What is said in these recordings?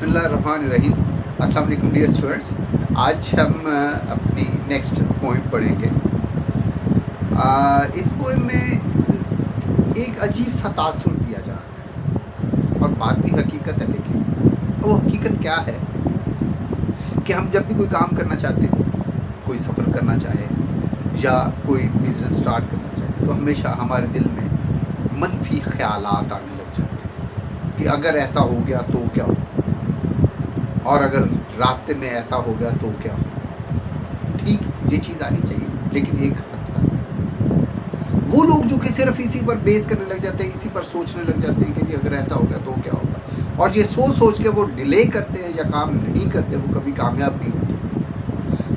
बिस्मिल्लाहिर्रहमानिर्रहीम। अस्सलाम वालेकुम डियर स्टूडेंट्स। आज हम अपनी नेक्स्ट पोएम पढ़ेंगे। इस पोएम में एक अजीब सा तासुर दिया जा रहा है और बात भी हकीकत है, लेकिन वो हकीकत क्या है कि हम जब भी कोई काम करना चाहते हैं, कोई सफ़र करना चाहे या कोई बिज़नेस स्टार्ट करना चाहे, तो हमेशा हमारे दिल में मनफी ख्यालात आने लग जाते हैं कि अगर ऐसा हो गया तो क्या हो, और अगर रास्ते में ऐसा हो गया तो क्या हो। ठीक, ये चीज़ आनी चाहिए, लेकिन एक हद तक। वो लोग जो कि सिर्फ इसी पर बेस करने लग जाते हैं, इसी पर सोचने लग जाते हैं कि जी अगर ऐसा हो गया तो क्या होगा, और ये सोच सोच के वो डिले करते हैं या काम नहीं करते, वो कभी कामयाब नहीं होते।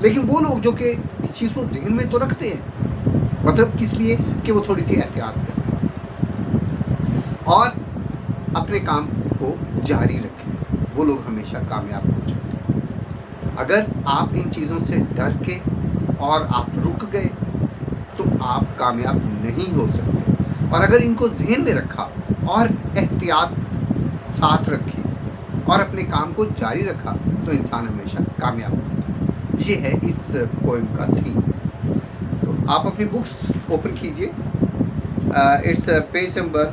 लेकिन वो लोग जो कि इस चीज़ को ज़हन में तो रखते हैं, मतलब किस लिए कि वो थोड़ी सी एहतियात करें और अपने काम को जारी रखें, वो लोग हमेशा कामयाब हो जाते हैं। अगर आप इन चीज़ों से डर के और आप रुक गए तो आप कामयाब नहीं हो सकते, और अगर इनको ज़हन में रखा और एहतियात साथ रखी और अपने काम को जारी रखा तो इंसान हमेशा कामयाब होता है। ये है इस पोएम का थीम। तो आप अपनी बुक्स ओपन कीजिए। It's page number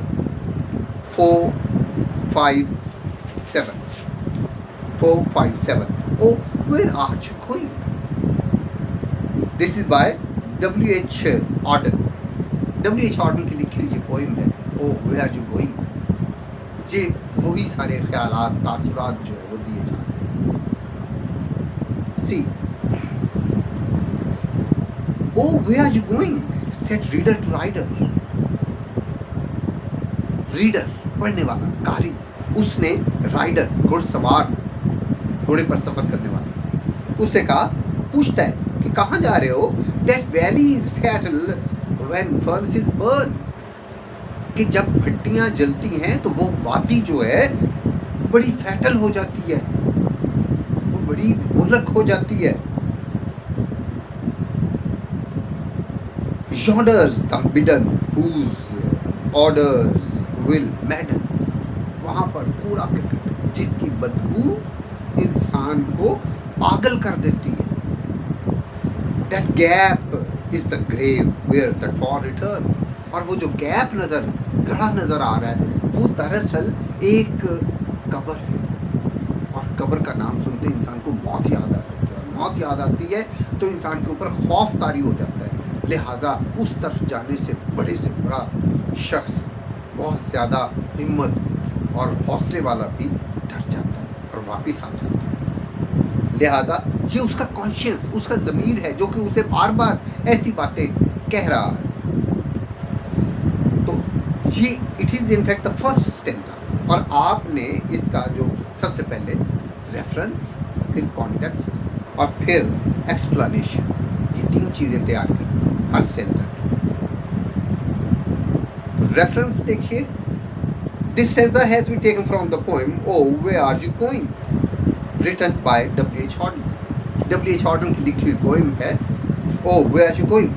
457। Oh, where are you going? This is by W.H. Auden. W.H. Auden की लिखी हुई पोएम है Oh, where are you going? ये वही सारे ख्यालात, तासुरात जो है वो दिए जा रहे हैं। See, Oh, where are you going? Said reader to rider. Reader, पढ़ने वाला, कारी, उसने राइडर, घुड़सवार, घोड़े पर सफर करने वाला, उससे कहा, पूछता है कि कहाँ जा रहे हो? That valley is fatal when furnaces burn. कि जब भट्टियाँ जलती हैं तो वो वादी जो है बड़ी फैटल हो जाती है, वो बड़ी मुहलक हो जाती है। Yonder's the midden whose orders will madden. वहाँ पर कूड़ा करकट जिसकी बदबू इंसान को पागल कर देती है। That gap is the grave where the thought return. और वो जो गैप नज़र, गड़ा नज़र आ रहा है, वो दरअसल एक कब्र है, और कब्र का नाम सुनते इंसान को मौत याद आती है, और मौत याद आती है तो इंसान के ऊपर खौफ तारी हो जाता है। लिहाजा उस तरफ जाने से बड़े से बड़ा शख्स, बहुत ज़्यादा हिम्मत और हौसले वाला भी डर जाता है और वापस आ जाता है। लिहाजा ये उसका कॉन्शियस, उसका ज़मीर है जो कि उसे बार बार ऐसी बातें कह रहा है। तो ये it is in fact the first stanza, और आपने इसका जो सबसे पहले रेफरेंस, फिर कॉन्टेक्स्ट और फिर एक्सप्लेनेशन, ये तीन चीज़ें तैयार की हर स्टेंजा की। रेफरेंस देखिए, this stanza has been taken from the poem Oh, where are you going? written by W.H. Auden. W.H. Auden की लिखी हुई पोएम है Oh, where are you going?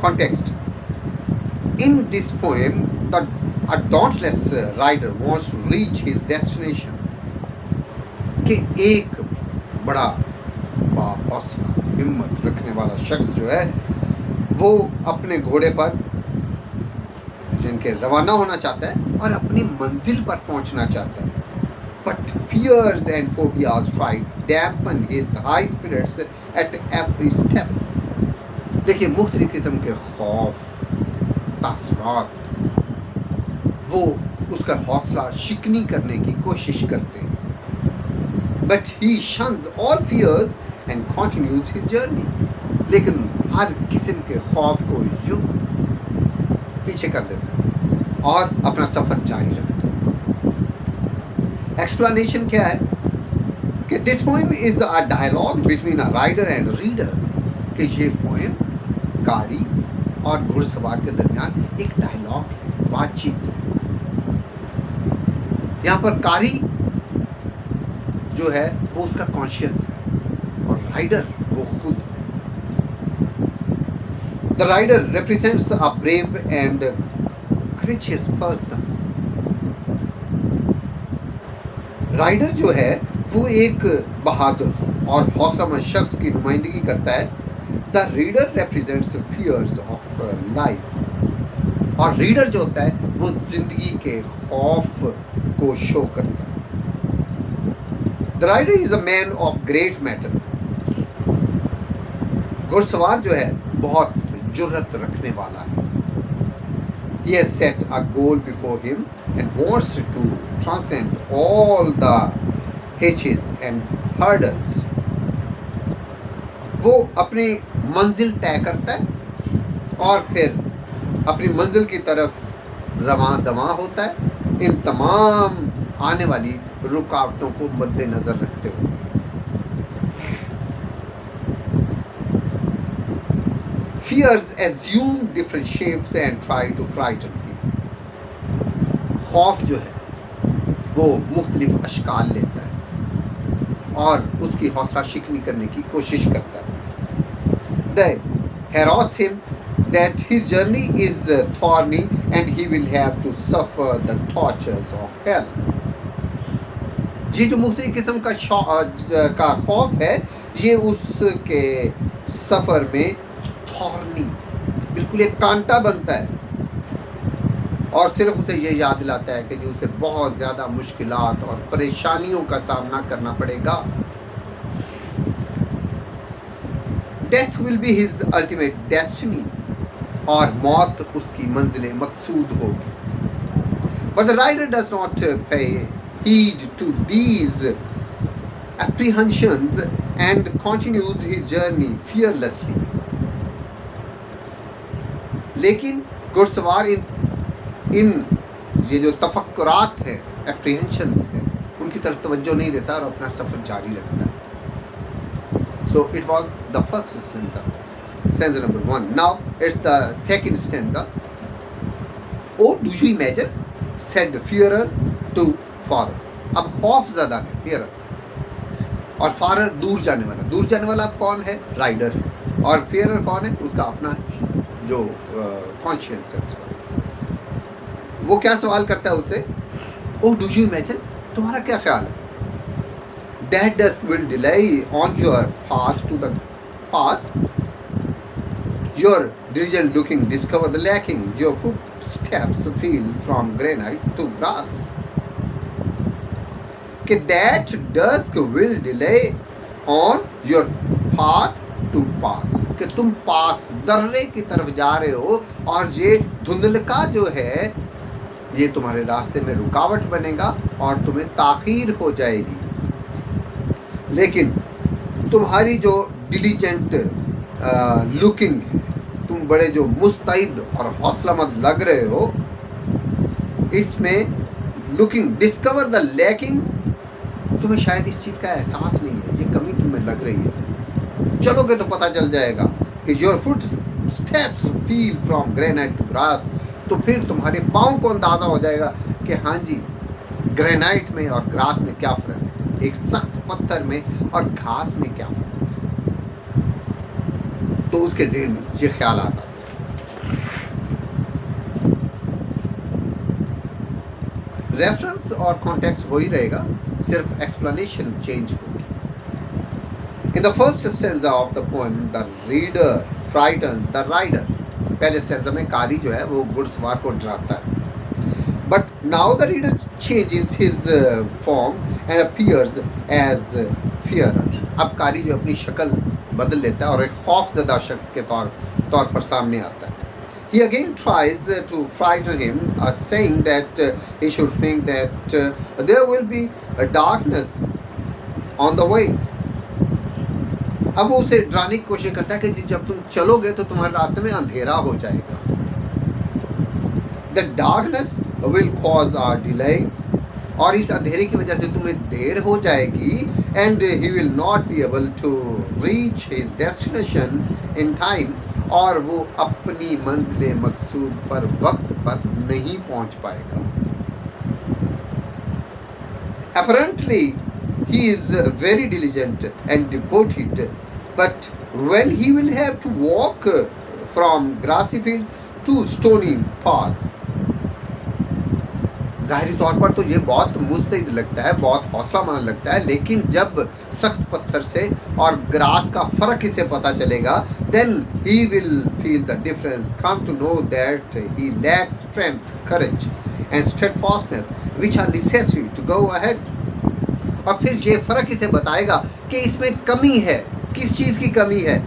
Context. In this poem, a dauntless rider wants to reach his destination. कि एक बड़ा हौसला, हिम्मत रखने वाला शख्स जो है वो अपने घोड़े पर जिनके रवाना होना चाहता है और अपनी मंजिल पर पहुंचना चाहता है। But fears and phobias try to dampen his high spirits at every step. देखिए, मुख्तलिफ किस्म के खौफ, तासुरात, वो उसका हौसला शिकनी करने की कोशिश करते हैं। But he shuns all fears and continues his journey. लेकिन हर किस्म के खौफ को यूं पीछे कर देता है और अपना सफ़र जारी रखता है। एक्सप्लेनेशन क्या है कि this poem is a dialogue between a rider and reader, कि ये पोएम कारी और घुड़सवार के दरमियान एक डायलॉग है, बातचीत है। यहाँ पर कारी जो है वो उसका कॉन्शियस है और राइडर वो खुद। The rider represents a brave and courageous person. Rider जो है वो एक बहादुर और हौसलामंद शख्स की नुमाइंदगी करता है. The reader represents fierce of life. और रीडर जो होता है वो जिंदगी के खौफ को शो करता है. The rider is a man of great matter. घुड़सवार जो है बहुत जुर्रत रखने वाला है. He has set a goal before him and wants to transcend all the hitches and hurdles. वो अपनी मंजिल तय करता है और फिर अपनी मंजिल की तरफ रवां दवां होता है, इन तमाम आने वाली रुकावटों को मद्देनजर रखते हुए. Fears assume different shapes and try to frighten people. खौफ जो है वो मुख्तलिफ अशकाल लेता है और उसकी हौसला शिकनी करने की कोशिश करता है. They harass him that his journey is thorny and he will have to suffer the tortures of hell. ये जो मुख्तलिफ किस्म का खौफ है ये उसके सफ़र में थॉर्नी बिल्कुल एक कांटा बनता है और सिर्फ उसे ये याद दिलाता है कि जो उसे बहुत ज़्यादा मुश्किलात और परेशानियों का सामना करना पड़ेगा. Death will be his ultimate destiny. और मौत उसकी मंजिल मकसूद होगी. But the rider does not pay heed to these apprehensions and continues his journey fearlessly. लेकिन घुड़सवार इन ये जो तफक्कुरात है, एप्रीहेंशंस है, उनकी तरफ तवज्जो नहीं देता और अपना सफ़र जारी रखता है. So it was the first stanza number 1. Now it's the second stanza. O do you imagine said fearer to farer. अब खौफ ज़्यादा है फियरर और फारर दूर जाने वाला. दूर जाने वाला अब कौन है? राइडर है. और फियरर कौन है? उसका अपना जो कॉन्शियस है उसका. वो क्या सवाल करता है उससे? ओ डू यू इमेजिन, तुम्हारा क्या ख्याल है? That dust will delay on your path to the pass. Your diligent looking discover the lacking. Your footsteps feel from granite to grass. कि that dusk will delay on your path to pass. कि तुम पास दर्रे की तरफ जा रहे हो और ये धुंधलका जो है ये तुम्हारे रास्ते में रुकावट बनेगा और तुम्हें ताखीर हो जाएगी. लेकिन तुम्हारी जो डिलीजेंट लुकिंग है, तुम बड़े जो मुस्तैद और हौसलामंद लग रहे हो, इसमें लुकिंग डिस्कवर द लैकिंग. तुम्हें शायद इस चीज़ का एहसास नहीं है, ये कमी तुम्हें लग रही है. चलोगे तो पता चल जाएगा कि your foot steps feel from granite to grass. तो फिर तुम्हारे पाँव को अंदाज़ा हो जाएगा कि हाँ जी, ग्रेनाइट में और ग्रास में क्या फ़र्क है, एक सख्त पत्थर में और घास में क्या फ़र्क है. तो उसके ज़हन में ये ख्याल आता है. रेफरेंस और कॉन्टेक्स्ट वही रहेगा, सिर्फ एक्सप्लेनेशन चेंज होगी. In the first stanza of the poem, the reader frightens the rider. पहले स्टेंजा में कारी जो है वो घुड़सवार को डराता है. But now the reader changes his form and appears as fearer. अब कारी जो अपनी शक्ल बदल लेता है और एक खौफज़दा शख्स के तौर पर सामने आता है. He again tries to frighten him, saying that he should think that there will be a darkness on the way. अब वो उसे डराने की कोशिश करता है कि जब तुम चलोगे तो तुम्हारे रास्ते में अंधेरा हो जाएगा. The darkness will cause a delay. और इस अंधेरे की वजह से तुम्हें देर हो जाएगी. And he will not be able to reach his destination in time. और वो अपनी मंजिल मकसूद पर वक्त पर नहीं पहुंच पाएगा. Apparently he is very diligent and devoted, but when he will have to walk from grassy field to stony paths, ज़ाहिरी तौर पर तो ये बहुत मुस्तैद लगता है, बहुत हौसलामंद लगता है, लेकिन जब सख्त पत्थर से और ग्रास का फ़र्क इसे पता चलेगा, then he will feel the difference, come to know that he lacks strength, courage and steadfastness which are necessary to go ahead. और फिर ये फ़र्क इसे बताएगा कि इसमें कमी है। किस चीज़ की कमी है?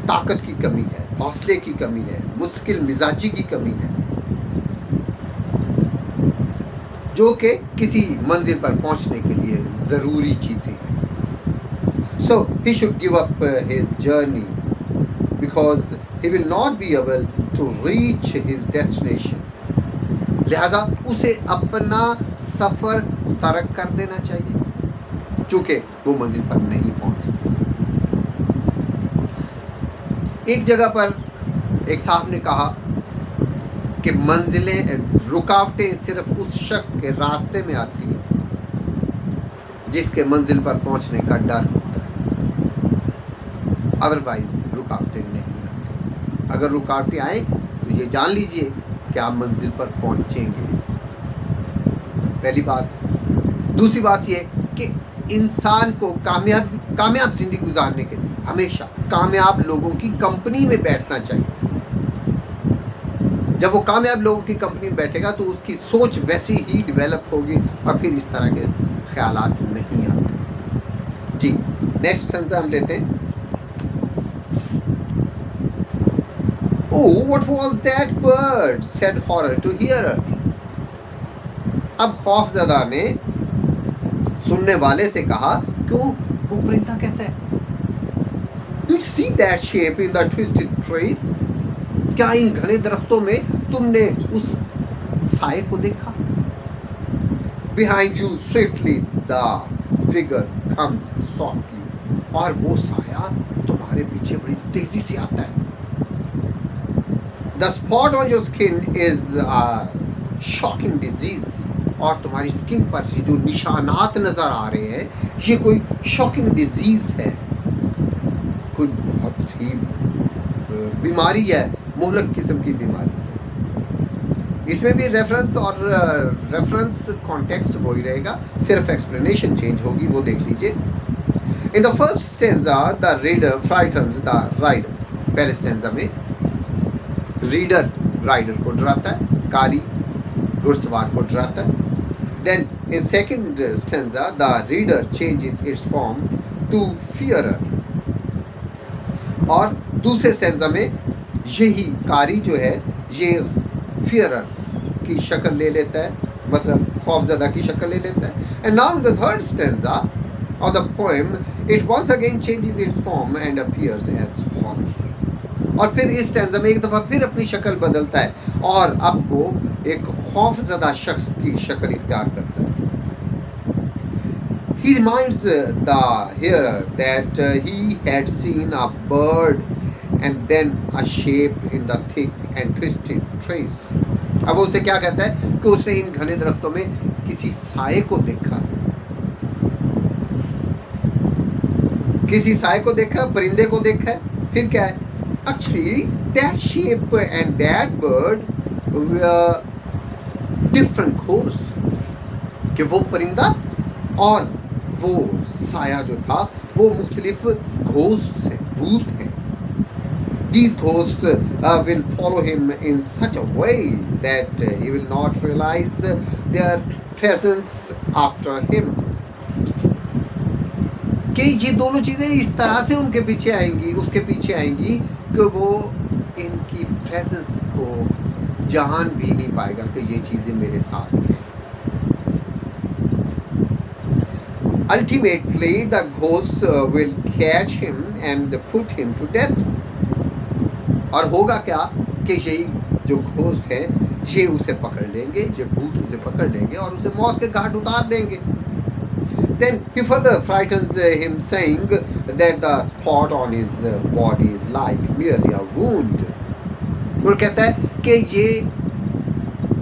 ताकत की कमी है, हौसले की कमी है, मुस्तकिल मिजाजी की कमी है, जो कि किसी मंजिल पर पहुंचने के लिए ज़रूरी चीज़ें हैं। So he should give up his journey because he will not be able to reach his destination. लिहाजा उसे अपना सफ़र तर्क कर देना चाहिए, चूँकि वो मंजिल पर नहीं पहुंच सकता। एक जगह पर एक साहब ने कहा कि मंजिलें, रुकावटें सिर्फ उस शख्स के रास्ते में आती हैं जिसके मंजिल पर पहुंचने का डर होता है, अदरवाइज रुकावटें नहीं आती। अगर रुकावटें आए तो ये जान लीजिए कि आप मंजिल पर पहुंचेंगे, पहली बात। दूसरी बात ये कि इंसान को कामयाब जिंदगी गुजारने के लिए हमेशा कामयाब लोगों की कंपनी में बैठना चाहिए। जब वो कामयाब लोगों की कंपनी में बैठेगा तो उसकी सोच वैसी ही डेवलप होगी और फिर इस तरह के ख्यालात नहीं आते। जी, नेक्स्ट सेंस हम लेते हैं। Oh, what was that bird? said horror to hearer. अब खौफज़दा ने सुनने वाले से कहा कि वो परिंदा कैसा है? Do you see that shape in the twisted trees? क्या इन घने दरख्तों में तुमने उस साए को देखा? Behind you swiftly the figure comes softly. और वो साया तुम्हारे पीछे बड़ी तेजी से आता है। The spot on your skin is a shocking disease. और तुम्हारी स्किन पर ये जो निशानात नज़र आ रहे हैं, ये कोई शॉकिंग डिजीज़ है, कोई बहुत ही बीमारी है, मोहलक किस्म की बीमारी है। इसमें भी रेफरेंस और रेफरेंस कॉन्टेक्स्ट वही रहेगा, सिर्फ एक्सप्लेनेशन चेंज होगी, वो देख लीजिए। In the first stanza the reader frightens the rider. पहले स्टेंजा में रीडर राइडर को डराता है, कारी घुड़सवार को डराता है। Then in second stanza the reader changes its form to fearer। और दूसरे स्टेंजा में यही कारी जो है ये fearer की शक्ल ले लेता है, मतलब खौफज़दा की शक्ल ले लेता है। And now in the third stanza of the poem it once again changes its form and appears as horror। और फिर इस स्टेंजा में एक दफ़ा फिर अपनी शक्ल बदलता है और अब वो एक खौफज़दा शख्स की शक्ल इख्तियार करता है। He reminds the hearer that he had seen a bird and then a shape in the thick and twisted trees। अब वो उसे क्या कहता है कि उसने इन घने दरख्तों में किसी साए को देखा, किसी साए को देखा, परिंदे को देखा है। फिर क्या है? Actually, that shape and that bird were different ghosts। कि वो परिंदा और वो साया जो था वो मुख्तलिफ घोस्ट है, भूत हैं। These ghosts will follow him in such a way that he will not realize their presence after him। कि ये दोनों चीज़ें इस तरह से उनके पीछे आएंगी, उसके पीछे आएंगी कि वो इनकी प्रेजेंस को जान भी नहीं पाएगा कि ये चीज़ें मेरे साथ हैं। Ultimately the ghosts will catch him and put him to death। और होगा क्या कि यही जो घोस्ट है ये उसे पकड़ लेंगे, ये भूत उसे पकड़ लेंगे और उसे मौत के घाट उतार देंगे। Then he further frightens him saying that the spot on his body is like merely a wound। वो कहता है कि ये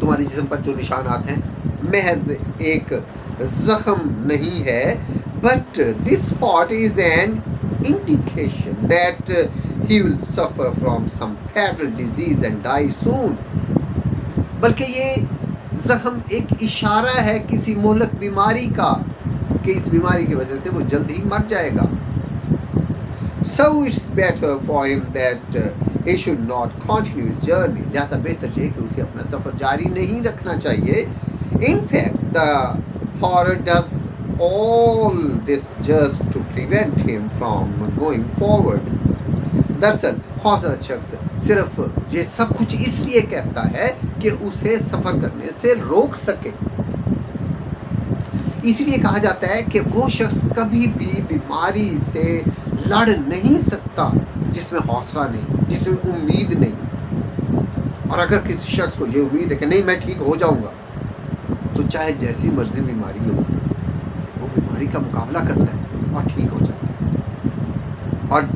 तुम्हारे जिस्म पर जो निशानात हैं महज एक जख्म नहीं है, but this spot is an indication that he will suffer from some fatal disease and die soon। बल्कि ये जख्म एक इशारा है किसी मोहलक बीमारी का, कि इस बीमारी की वजह से वो जल्द ही मर जाएगा। So it's better for him that he should not continue his journey. लिहाजा बेहतर है कि उसे अपना सफर जारी नहीं रखना चाहिए। In fact, the horror does all this just to prevent him from going forward. दरअसल खौफजदा शख्स सिर्फ ये सब कुछ इसलिए कहता है कि उसे सफर करने से रोक सके। इसलिए कहा जाता है कि वो शख्स कभी भी बीमारी से लड़ नहीं सकता जिसमें हौसला नहीं, जिसमें उम्मीद नहीं। और अगर किसी शख्स को ये उम्मीद है कि नहीं मैं ठीक हो जाऊंगा, तो चाहे जैसी मर्जी बीमारी हो, वो बीमारी का मुकाबला करता है और ठीक हो जाता है। और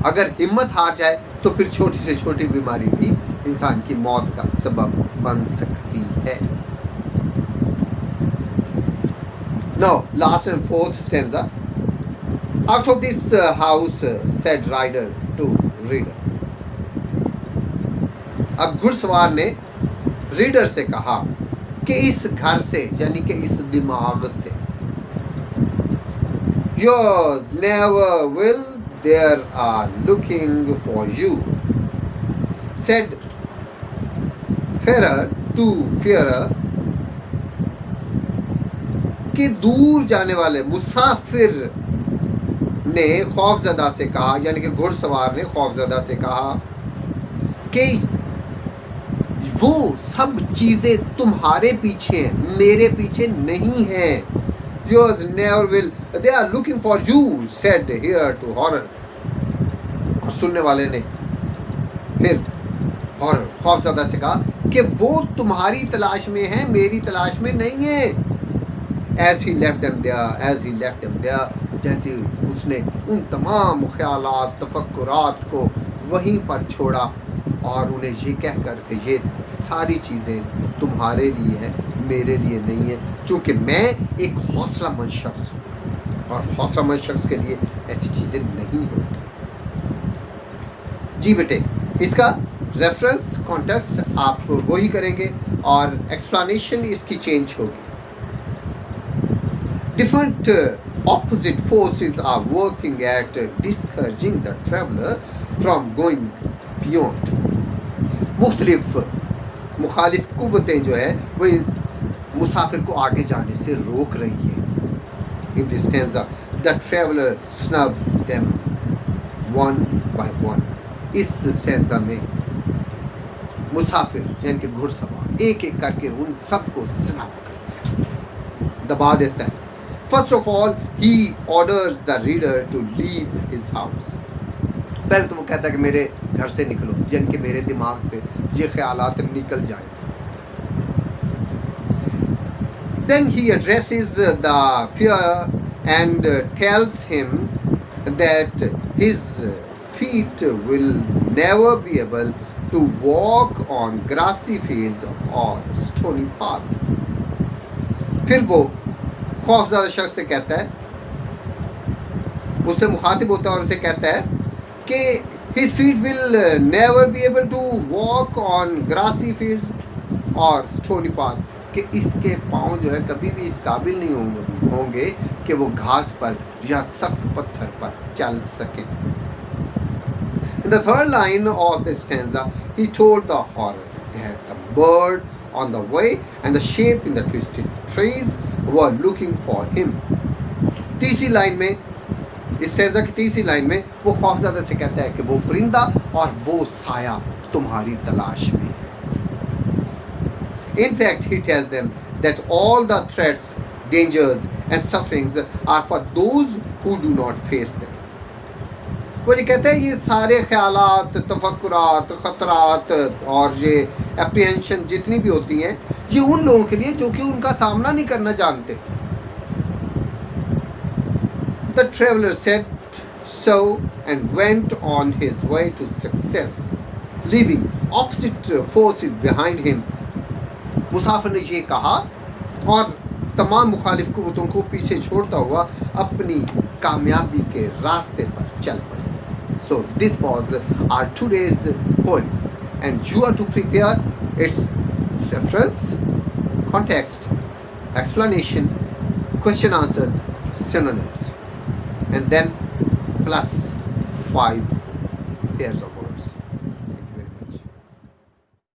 अगर हिम्मत हार जाए तो फिर छोटी से छोटी बीमारी भी इंसान की मौत का सबब बन सकती है। Now, last and fourth stanza. Out of this house, said rider to reader. अब घुड़सवार ने रीडर से कहा कि इस घर से, यानी कि इस दिमाग से, yours never will, there are looking for you, said farer to fearer, कि दूर जाने वाले मुसाफिर ने खौफजदा से कहा, यानी कि घुड़सवार ने खौफजदा से कहा कि वो सब चीजें तुम्हारे पीछे हैं, मेरे पीछे नहीं हैं। Yours never will, they are looking for you, said here to horror. और सुनने वाले ने फिर हॉरर खौफजदा से कहा कि वो तुम्हारी तलाश में है, मेरी तलाश में नहीं है। As he left them there, जैसे उसने उन तमाम ख्यालात तफक्कुरात को वहीं पर छोड़ा और उन्हें ये कहकर कि ये सारी चीज़ें तुम्हारे लिए है, मेरे लिए नहीं है, क्योंकि मैं एक हौसलामंद शख्स हूँ और हौसलामंद शख्स के लिए ऐसी चीज़ें नहीं होती। जी बेटे, इसका रेफरेंस कॉन्टेक्स्ट आप वही करेंगे और एक्सप्लेनेशन इसकी चेंज होगी। Different opposite forces are working at discouraging the traveler from going beyond. मुख्तलिफ मुखालिफ कुव्वतें जो है वो मुसाफिर को आगे जाने से रोक रही है। In this stanza, the traveler snubs them one by one. इस स्टेंजा में मुसाफिर यानी कि घुड़सवार एक एक करके उन सबको स्नब करता है, दबा देता है। First of all, he orders the reader to leave his house. पहले तो वो कहता है कि मेरे घर से निकलो, यानी कि मेरे दिमाग से ये ख्यालात निकल जाए। Then he addresses the fear and tells him that his feet will never be able to walk on grassy fields or stony path. फिर वो खौफज़दा शख्स से कहता है, उससे मुखातिब होता है और उसे कहता है कि his feet will never be able to walk on grassy fields or stony path, कि इसके पाँव जो है कभी भी इस काबिल नहीं होंगे कि वो घास पर या सख्त पत्थर पर चल सकें। In the third line of the stanza, he told the horror that the bird on the way and the shape in the twisted trees were looking for him. तीसरी लाइन में, इस स्टेंजा की तीसरी लाइन में वो खौफज़दा से कहता है कि वो परिंदा और वो साया तुम्हारी तलाश में। In fact, he tells them that all the threats, dangers and sufferings are for those who do not face them. वो ये कहता है ये सारे ख्यालात, तफक्कुरात, ख़तरात और ये एप्रीहेंशन जितनी भी होती हैं, ये उन लोगों के लिए जो कि उनका सामना नहीं करना जानते। The traveler said so and went on his way to success, leaving opposite forces behind him. मुसाफिर ने ये कहा और तमाम मुखालिफ कुव्वतों को पीछे छोड़ता हुआ अपनी कामयाबी के रास्ते पर चल पड़ा। So this was our today's poem, and you are to prepare its reference, context, explanation, question answers, synonyms, and then plus 5 pairs of